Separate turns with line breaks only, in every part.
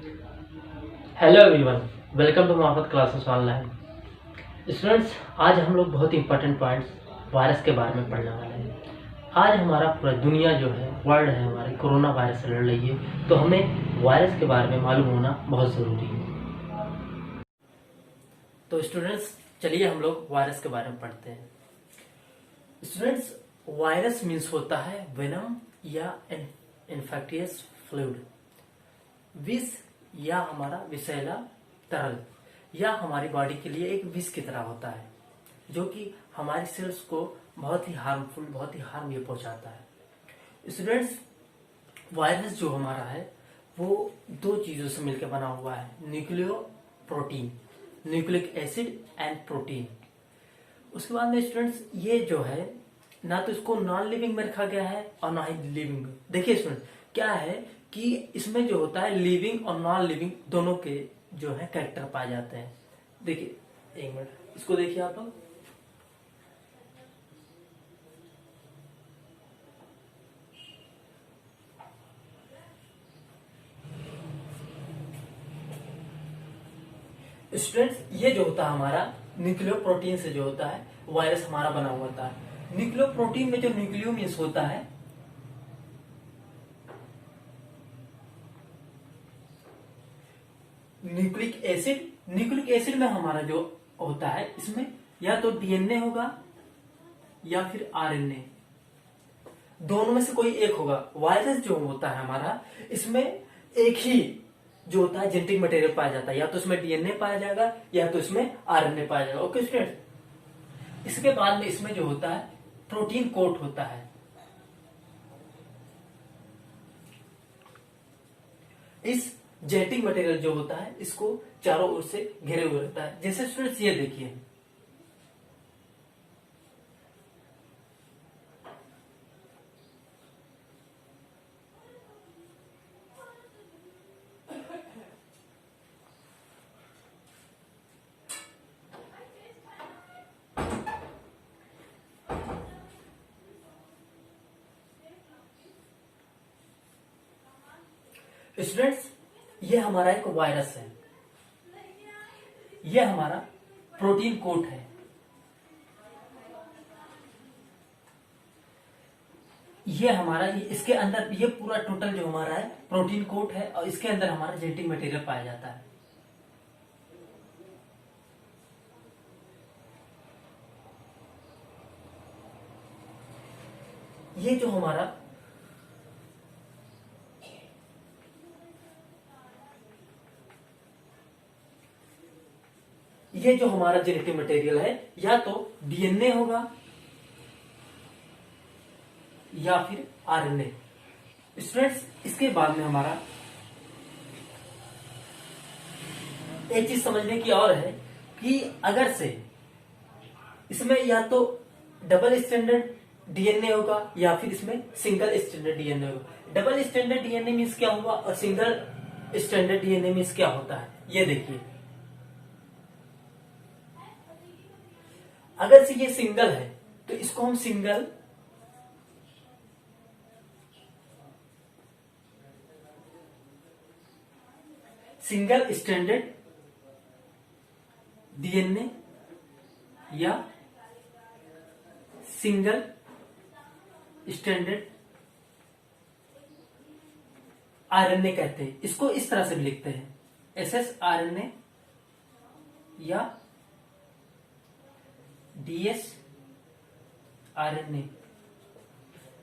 Hello everyone, welcome to Mohammad classes online. Students, आज हम लोग बहुत इंपॉर्टेंट पॉइंट्स वायरस के बारे में पढ़ने वाले हैं। आज हमारा पूरा दुनिया जो है, वर्ल्ड है हमारे, कोरोना वायरस से लड़ रही है, तो हमें वायरस के बारे में मालूम होना बहुत ज़रूरी है। तो स्टूडेंट्स, चलिए हम लोग वायरस के बारे में पढ़ते हैं। स्टूडेंट्स, वायरस मीन्स होता है वेनम या इन्फेक्टियस फ्लूइड, विष या हमारा विषैला तरल, या हमारी बॉडी के लिए एक विष की तरह होता है जो कि हमारी सेल्स को बहुत ही हार्मफुल, बहुत ही हार्म ये पहुंचाता है। स्टूडेंट्स, वायरस जो हमारा है वो दो चीजों से मिलकर बना हुआ है, nucleo protein, nucleic acid and protein. उसके बाद में स्टूडेंट्स, ये जो है ना तो इसको नॉन लिविंग में रखा गया है और ना ही लिविंग में। देखिए स्टूडेंट, क्या है कि इसमें जो होता है लिविंग और नॉन लिविंग दोनों के जो है कैरेक्टर पाए जाते हैं। देखिए, एक मिनट, इसको देखिए आप लोग। स्टूडेंट्स, ये जो होता है हमारा न्यूक्लियो प्रोटीन से जो होता है वायरस हमारा बना हुआ होता है। न्यूक्लियो प्रोटीन में जो न्यूक्लियो मीन्स होता है न्यूक्लिक एसिड। न्यूक्लिक एसिड में हमारा जो होता है इसमें या तो डीएनए होगा या फिर आरएनए, दोनों में से कोई एक होगा। वायरस जो होता है हमारा, इसमें एक ही जो होता है जेनेटिक मटेरियल पाया जाता है, या तो इसमें डीएनए पाया जाएगा या तो इसमें आरएनए पाया जाएगा। ओके स्टूडेंट, इसके बाद में इसमें जो होता है प्रोटीन कोट होता है। इस जेनेटिक मटेरियल जो होता है इसको चारों ओर से घेरे हुए रहता है। जैसे स्टूडेंट्स ये देखिए, स्टूडेंट्स, ये हमारा एक वायरस है, ये हमारा प्रोटीन कोट है। ये हमारा इसके अंदर ये पूरा टोटल जो हमारा है प्रोटीन कोट है, और इसके अंदर हमारा जेनेटिक मटेरियल पाया जाता है। ये जो हमारा जेनेटिक मटेरियल है या तो डीएनए होगा या फिर आरएनए। स्टूडेंट्स, इसके बाद में हमारा एक चीज समझने की और है कि अगर से इसमें या तो डबल स्टैंडर्ड डीएनए होगा या फिर इसमें सिंगल स्टैंडर्ड डीएनए होगा। डबल स्टैंडर्ड डीएनए मीन्स क्या हुआ और सिंगल स्टैंडर्ड डीएनए मीन्स क्या होता है, ये देखिए। अगर से ये सिंगल है तो इसको हम सिंगल स्टैंडर्ड डीएनए या सिंगल स्टैंडर्ड आरएनए कहते हैं। इसको इस तरह से भी लिखते हैं, एसएस आरएनए या डीएस आरएनए,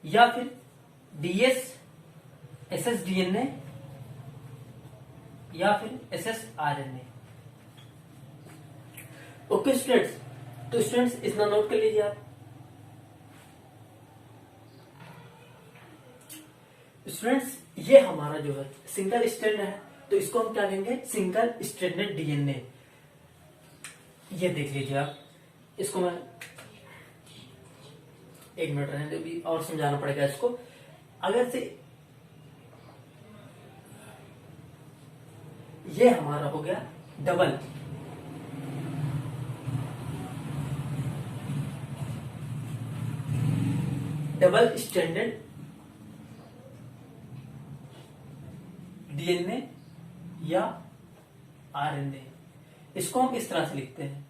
या फिर डीएस एसएस डीएनए या फिर एसएस आरएनए। ओके स्टूडेंट्स, तो स्टूडेंट्स इतना नोट कर लीजिए आप। स्टूडेंट्स, ये हमारा जो है सिंगल स्ट्रैंड है, तो इसको हम क्या कहेंगे, सिंगल स्ट्रैंडेड डीएनए। ये देख लीजिए आप, इसको मैं एक मिनट रहने दे, भी और समझाना पड़ेगा इसको। अगर से ये हमारा हो गया डबल स्टैंडर्ड डीएनए या आरएनए। इसको हम इस तरह से लिखते हैं।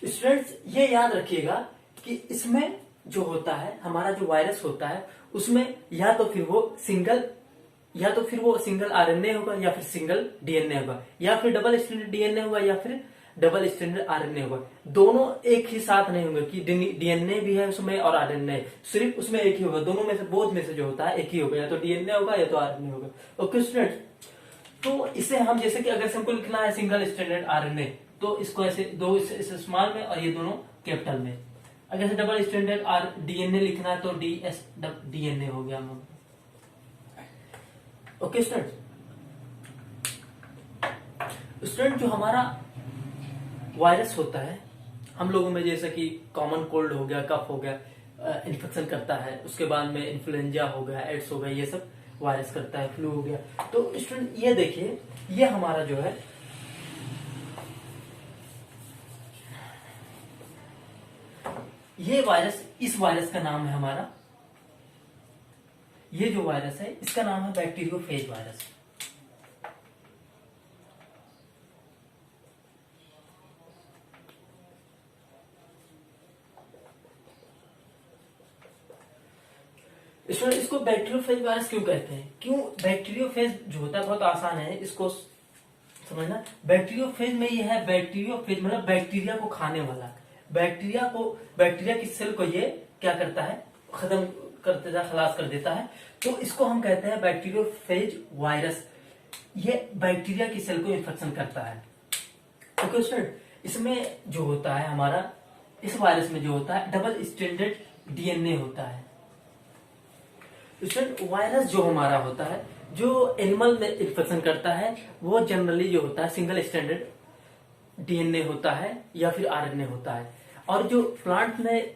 स्टूडेंट्स ये याद रखिएगा कि इसमें जो होता है, हमारा जो वायरस होता है, उसमें या तो फिर वो सिंगल आरएनए होगा, या फिर सिंगल डीएनए होगा, या फिर डबल स्ट्रैंडेड डीएनए होगा, या फिर डबल स्ट्रैंडेड आरएनए होगा। दोनों एक ही साथ नहीं होंगे कि डीएनए भी है उसमें और आरएनए, सिर्फ उसमें एक ही होगा। दोनों में से, बोथ में से जो होता है एक ही होगा, या तो डीएनए होगा या तो आरएनए होगा। ओके स्टूडेंट, तो इसे हम जैसे कि अगर हमको लिखना है सिंगल स्ट्रैंडेड आरएनए, तो इसको ऐसे दो इस स्मॉल में और ये दोनों कैपिटल में। अगर डबल स्ट्रैंडेड डीएनए लिखना है तो डीएस डीएनए हो गया। ओके स्टूडेंट, जो हमारा वायरस होता है, हम लोगों में जैसे कि कॉमन कोल्ड हो गया, कफ हो गया, इन्फेक्शन करता है, उसके बाद में इन्फ्लुएंजा हो गया, एड्स हो गया, ये सब वायरस करता है, फ्लू हो गया। तो स्टूडेंट ये देखिए, ये हमारा जो है ये वायरस, इस वायरस का नाम है हमारा, ये जो वायरस है इसका नाम है बैक्टीरियोफेज वायरस। इसको बैक्टीरियोफेज वायरस क्यों कहते हैं? क्यों बैक्टीरियोफेज जो होता है बहुत आसान है इसको समझना। बैक्टीरियोफेज में ये है, बैक्टीरियोफेज मतलब बैक्टीरिया को खाने वाला। बैक्टीरिया की सेल को ये क्या करता है, खत्म कर देता है, खलास कर देता है। तो इसको हम कहते हैं बैक्टीरियोफेज वायरस। ये बैक्टीरिया की सेल को इन्फेक्शन करता है। ओके स्टूडेंट, इसमें जो होता है हमारा, इस वायरस में जो होता है डबल स्ट्रैंडेड डीएनए होता है। स्टूडेंट वायरस जो हमारा होता है, जो एनिमल में इन्फेक्शन करता है, वो जनरली जो होता है सिंगल स्ट्रैंडेड डीएनए होता है या फिर आरएनए होता है। और जो प्लांट में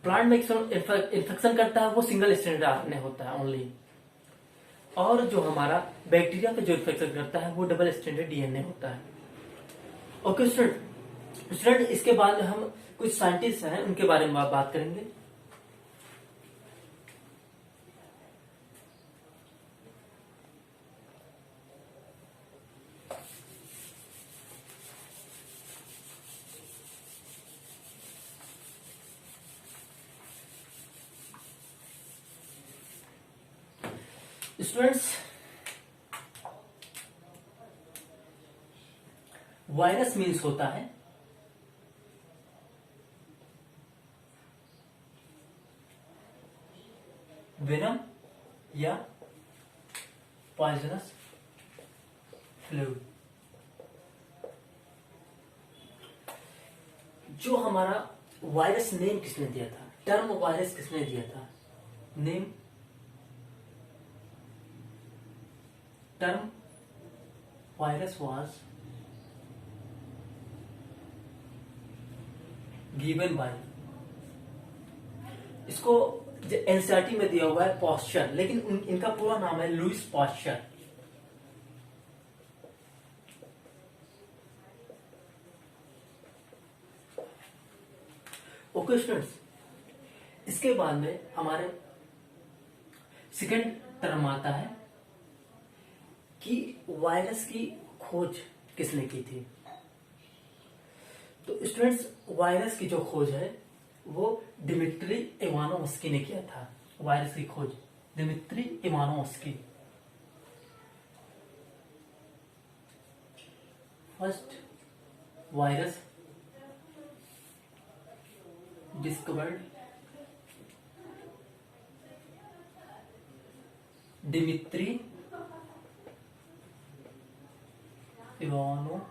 इन्फेक्शन करता है वो सिंगल स्ट्रैंडेड आरएनए होता है ओनली। और जो हमारा बैक्टीरिया का जो इन्फेक्शन करता है वो डबल स्ट्रैंडेड डीएनए होता है। ओके स्टूडेंट, इसके बाद हम कुछ साइंटिस्ट हैं उनके बारे में बात करेंगे। स्टूडेंट्स, वायरस मीन्स होता है वेनम या पॉइजनस फ्लूइड। जो हमारा वायरस नेम किसने दिया था, टर्म वायरस किसने दिया था? Name term virus was given by, इसको एनसीईआरटी में दिया हुआ है पाश्चर, लेकिन इनका पूरा नाम है लुईस पाश्चर। ओके स्टूडेंट्स, इसके बाद में हमारे सेकेंड टर्म आता है कि वायरस की खोज किसने की थी। तो स्टूडेंट्स, वायरस की जो खोज है वो दिमित्री इवानोव्स्की ने किया था। वायरस की खोज Dmitri Ivanovsky. First virus discovered Dmitri Ivanovsky.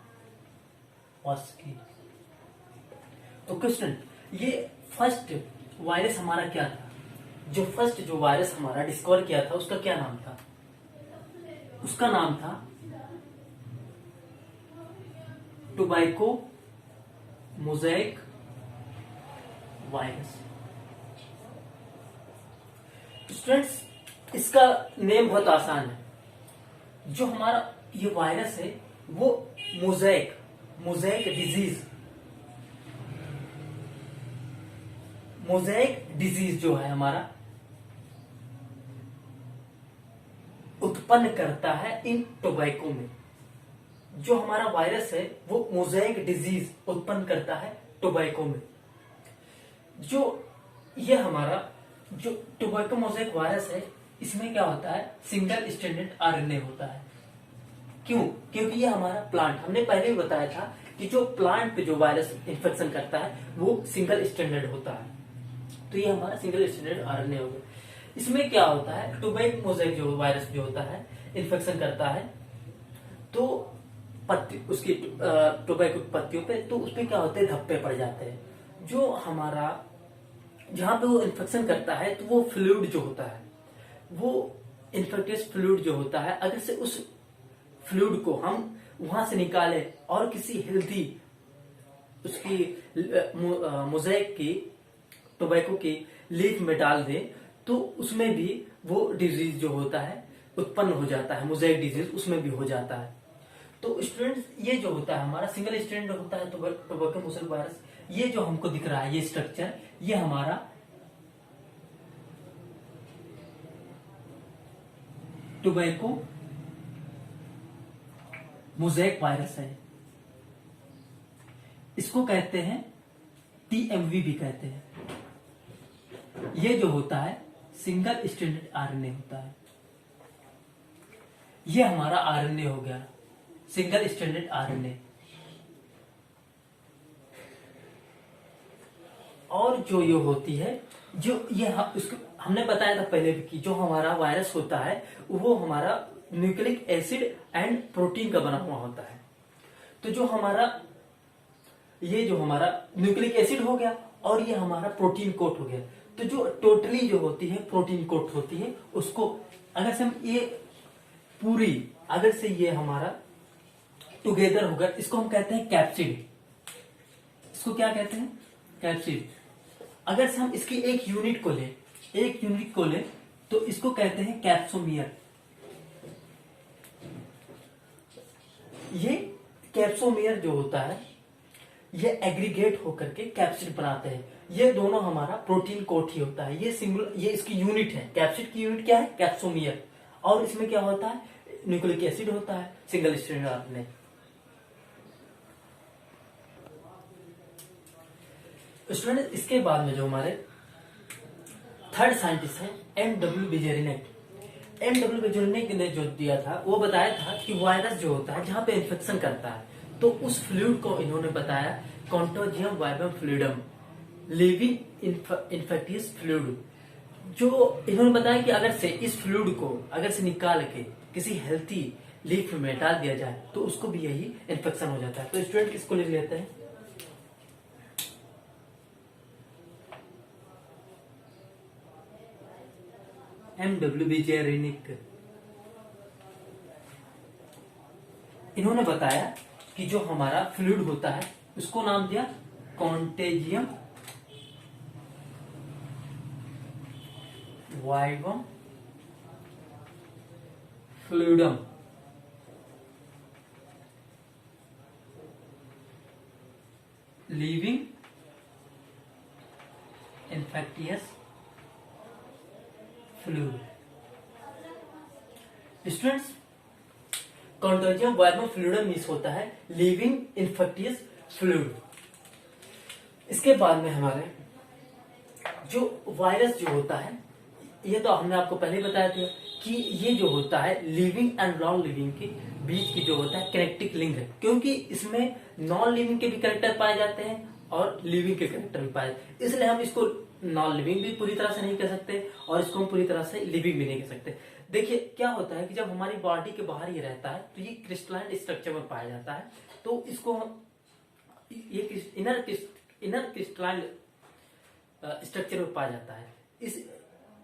तो क्वेश्चन, ये फर्स्ट वायरस हमारा क्या था? जो फर्स्ट जो वायरस हमारा डिस्कवर किया था उसका क्या नाम था? उसका नाम था टोबैको मोज़ेक वायरस। स्टूडेंट्स, इसका नेम बहुत आसान है। जो हमारा ये वायरस है वो मोज़ेक डिजीज, मोज़ेक डिजीज जो है हमारा उत्पन्न करता है इन टोबैको में। जो हमारा वायरस है वो मोज़ेक डिजीज उत्पन्न करता है टोबैको में। जो ये हमारा जो टोबैको मोज़ेक वायरस है, इसमें क्या होता है, सिंगल स्ट्रैंडेड आरएनए होता है। क्यों? क्योंकि ये हमारा प्लांट, हमने पहले ही बताया था कि जो प्लांट पे जो वायरस इन्फेक्शन करता है वो सिंगल स्ट्रैंडेड होता है। तो ये हमारा सिंगल स्ट्रैंडेड आरएनए हो गया। इसमें क्या होता है, टोबैको मोज़ेक जो वायरस जो होता है इन्फेक्शन करता है तो पत्ती उसकी टोबैको पत्तियों पे, तो उसपे क्या होते हैं, धब्बे पड़ जाते हैं। जो हमारा जहां पे वो इन्फेक्शन करता है तो वो फ्लूइड जो होता है, वो इन्फेक्टियस फ्लूइड जो होता है, अगर से उस फ्लूइड को हम वहां से निकाले और किसी हेल्थी उसकी मोज़ेक की टोबैको की लीफ में डाल दें तो उसमें भी वो डिजीज जो होता है उत्पन्न हो जाता है, मोज़ेक डिजीज उसमें भी हो जाता है। तो स्टूडेंट्स, ये जो होता है हमारा सिंगल स्ट्रैंड होता है टोबैको मोज़ेक वायरस, ये जो हमको दिख रहा है ये स्ट्रक्चर, ये हमारा टोबैको मोज़ेक वायरस है। इसको कहते हैं टीएमवी भी कहते हैं। ये जो होता है सिंगल स्ट्रैंडेड आरएनए होता है। ये हमारा आरएनए हो गया, सिंगल स्ट्रैंडेड आरएनए। और जो ये होती है, जो ये उसको हमने बताया था पहले भी कि जो हमारा वायरस होता है वो हमारा न्यूक्लिक एसिड एंड प्रोटीन का बना हुआ होता है। तो जो हमारा ये जो हमारा न्यूक्लिक एसिड हो गया और ये हमारा प्रोटीन कोट हो गया, तो जो टोटली जो होती है प्रोटीन कोट होती है, उसको अगर से हम ये पूरी अगर से ये हमारा टुगेदर होगा, इसको हम कहते हैं कैप्सिड। इसको क्या कहते हैं, कैप्सिड। अगर से हम इसकी एक यूनिट को ले तो इसको कहते हैं कैप्सोमियर। ये कैप्सोमियर जो होता है ये एग्रीगेट होकर के कैप्सिड बनाते हैं। ये दोनों हमारा प्रोटीन कोट ही होता है। ये सिंगल, ये इसकी यूनिट है, कैप्सिड की यूनिट क्या है, कैप्सोमियर। और इसमें क्या होता है, न्यूक्लिक एसिड होता है, सिंगल स्ट्रैंडेड आरएनए। स्टूडेंट, इसके बाद में जो हमारे थर्ड साइंटिस्ट है एमडब्ल्यू बिजेरिनेट। एमडब्ल्यू बिजेरिनेट ने जो दिया था वो बताया था कि वायरस जो होता है जहां पे इन्फेक्शन करता है तो उस फ्लूइड को इन्होंने बताया कॉन्टोजियम vivum fluidum, living infectious fluid. जो इन्होंने बताया कि अगर से इस फ्लूइड को अगर से निकाल के किसी हेल्थी लीफ में डाल दिया जाए तो उसको भी यही इन्फेक्शन हो जाता है। तो स्टूडेंट किसको लिख लेते हैं, एमडब्ल्यू बिजेरिनिक। इन्होंने बताया कि जो हमारा फ्लूइड होता है उसको नाम दिया contagium vivum fluidum. Living infectious fluid. Students, contagium vivum fluidum means होता है लिविंग इन्फेक्टियस फ्लूइड। इसके बाद में हमारे जो वायरस जो होता है, ये तो हमने आपको पहले बताया था कि ये जो होता है लिविंग एंड नॉन लिविंग के बीच की जो होता है कनेक्टिक लिंक है, क्योंकि इसमें नॉन लिविंग के भी कैरेक्टर पाए जाते हैं और लिविंग के कैरेक्टर भी पाए जाते हैं। इसलिए हम इसको नॉन लिविंग भी पूरी तरह से नहीं कह सकते और इसको हम पूरी तरह से लिविंग भी नहीं कह सकते। देखिए क्या होता है कि जब हमारी बॉडी के बाहर ही रहता है तो ये क्रिस्टलाइन स्ट्रक्चर में पाया जाता है, तो इसको हम ये इनर क्रिस्टलाइन स्ट्रक्चर में पाया जाता है। इस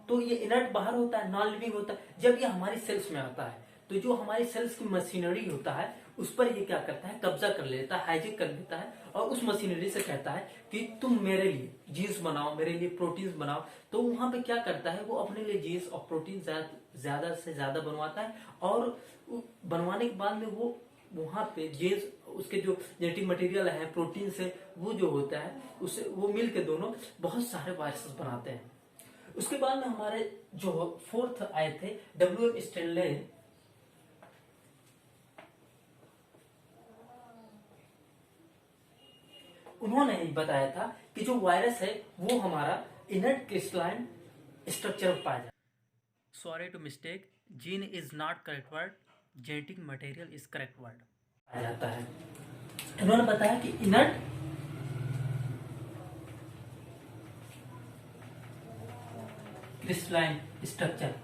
तो ये इनर्ट बाहर होता है, नॉन लिविंग होता है। जब ये हमारी सेल्स में आता है तो जो हमारी सेल्स की मशीनरी होता है उस पर ये क्या करता है, कब्जा कर लेता है, हाइजेक कर लेता है और उस मशीनरी से कहता है कि तुम मेरे लिए जीन्स बनाओ, मेरे लिए प्रोटीन्स बनाओ। तो वहां पे क्या करता है, वो अपने लिए जीन्स और प्रोटीन ज्यादा से ज्यादा बनवाता है और बनवाने के बाद में वो वहां पे जीन्स उसके जो जेनेटिक मटेरियल है प्रोटीन से वो जो होता है उससे वो मिल के दोनों बहुत सारे वायरसेस बनाते हैं। उसके बाद में हमारे जो फोर्थ आए थे WM स्टैनले, उन्होंने बताया था कि जो वायरस है वो हमारा इनर्ट क्रिस्टलाइन स्ट्रक्चर में पाया जाता है। Sorry to mistake, gene is not correct word, genetic material is correct word पाया जाता है। उन्होंने बताया कि इनर्ट क्रिस्टलाइन स्ट्रक्चर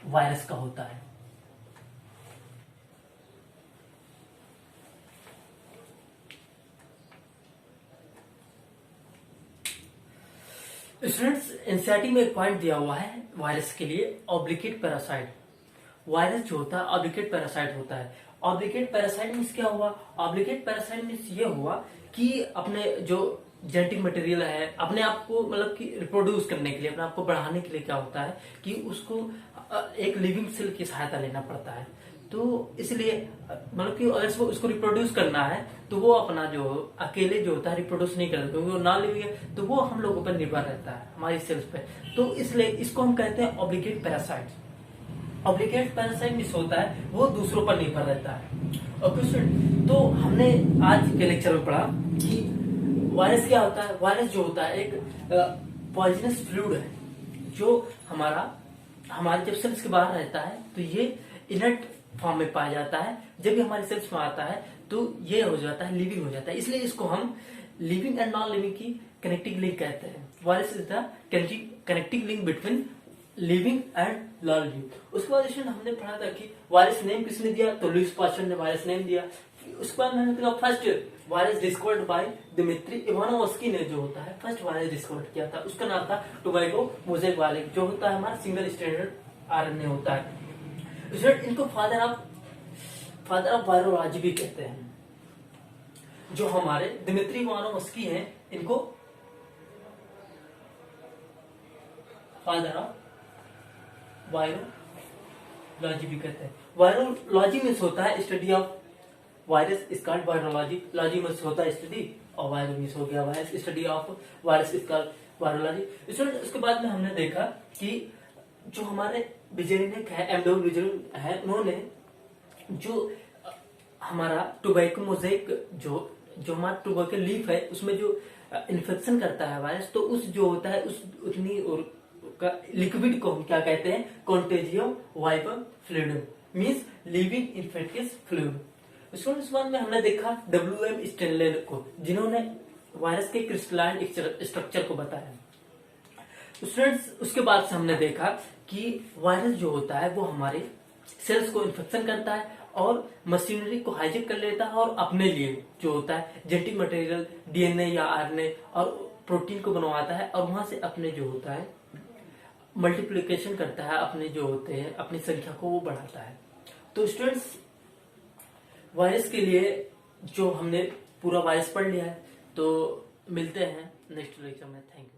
वायरस का होता है। स्टूडेंट्स एनसीईआरटी में एक पॉइंट दिया हुआ है वायरस के लिए, ऑब्लिकेट पैरासाइट। वायरस जो होता है ऑब्लिकेट पैरासाइट होता है। ऑब्लिकेट पैरासाइट मीन्स क्या हुआ? ऑब्लिकेट पैरासाइट मीन्स ये हुआ कि अपने जो जेनेटिक मटेरियल है अपने आप को मतलब कि रिप्रोड्यूस करने के लिए, अपने आप को बढ़ाने के लिए क्या होता है कि उसको एक लिविंग सेल की सहायता लेना पड़ता है। तो इसलिए मतलब कि अगर उसको रिप्रोड्यूस करना है तो वो अपना जो अकेले जो होता है रिप्रोड्यूस नहीं करता, क्योंकि वो ना लिविंग है तो वो हम लोगों पर निर्भर रहता है, हमारी सेल्स पे। तो इसलिए इसको हम कहते हैं obligate parasite. Obligate parasite miss होता है वो दूसरों पर निर्भर रहता है। ओके, तो हमने आज के लेक्चर में पढ़ा कि वायरस क्या होता है। वायरस जो होता है एक पॉइजनस फ्लूइड है जो हमारे जब सेल्स के बाहर रहता है तो ये इनर्ट फॉर्म में पाया जाता है। जब भी हमारे सेल्स में आता है तो ये हो जाता है लिविंग हो जाता है, इसलिए इसको हम लिविंग एंड नॉन लिविंग की कनेक्टिंग लिंक कहते हैं। Virus is the connecting link between living and non living. उसके बाद हमने पढ़ा था कि वायरस नेम किसने दिया, तो लुईस पास्चर ने वायरस नेम दिया। उसके बाद मैंने देखा first virus discovered by Dmitri Ivanovsky ने जो होता है फर्स्ट वायरस डिस्कवर्ड किया था, उसका नाम था टोबैको मोज़ेक वायरस, जो होता है हमारा सिंगल स्ट्रैंडेड आरएनए होता है। इनको फादर ऑफ वायरोलॉजी भी कहते हैं। जो हमारे दिमित्री इवानोव्स्की हैं इनको फादर ऑफ वायरोलॉजी भी कहते हैं। वायरोलॉजी मीन्स होता है study of virus is called virology. Logy means होता है स्टडी और वायरो मीन्स हो गया virus, study of virus is called virology. उसके बाद में हमने देखा कि जो हमारे विजेरिनिक है, एमडब्ल्यू विजेरिन है, उन्होंने जो हमारा टोबैको मोज़ेक जो हमारा टोबैको लीफ है उसमें जो इन्फेक्शन करता है वायरस, तो उस जो होता है उस उतनी और का लिक्विड को हम क्या कहते हैं, contagium vivum fluidum means living infectious fluid. उसके बाद में हमने देखा WM स्टैनले को, जिन्होंने वायरस के क्रिस्टलाइन स्ट्रक्चर को बताया। स्टूडेंट्स उसके बाद से हमने देखा कि वायरस जो होता है वो हमारे सेल्स को इन्फेक्शन करता है और मशीनरी को हाईजेक कर लेता है और अपने लिए जो होता है जेनेटिक मटेरियल DNA या RNA और प्रोटीन को बनवाता है और वहां से अपने जो होता है मल्टीप्लिकेशन करता है, अपने जो होते हैं अपनी संख्या को वो बढ़ाता है। तो स्टूडेंट्स वायरस के लिए जो हमने पूरा वायरस पढ़ लिया है, तो मिलते हैं नेक्स्ट लेक्चर में। Thank you.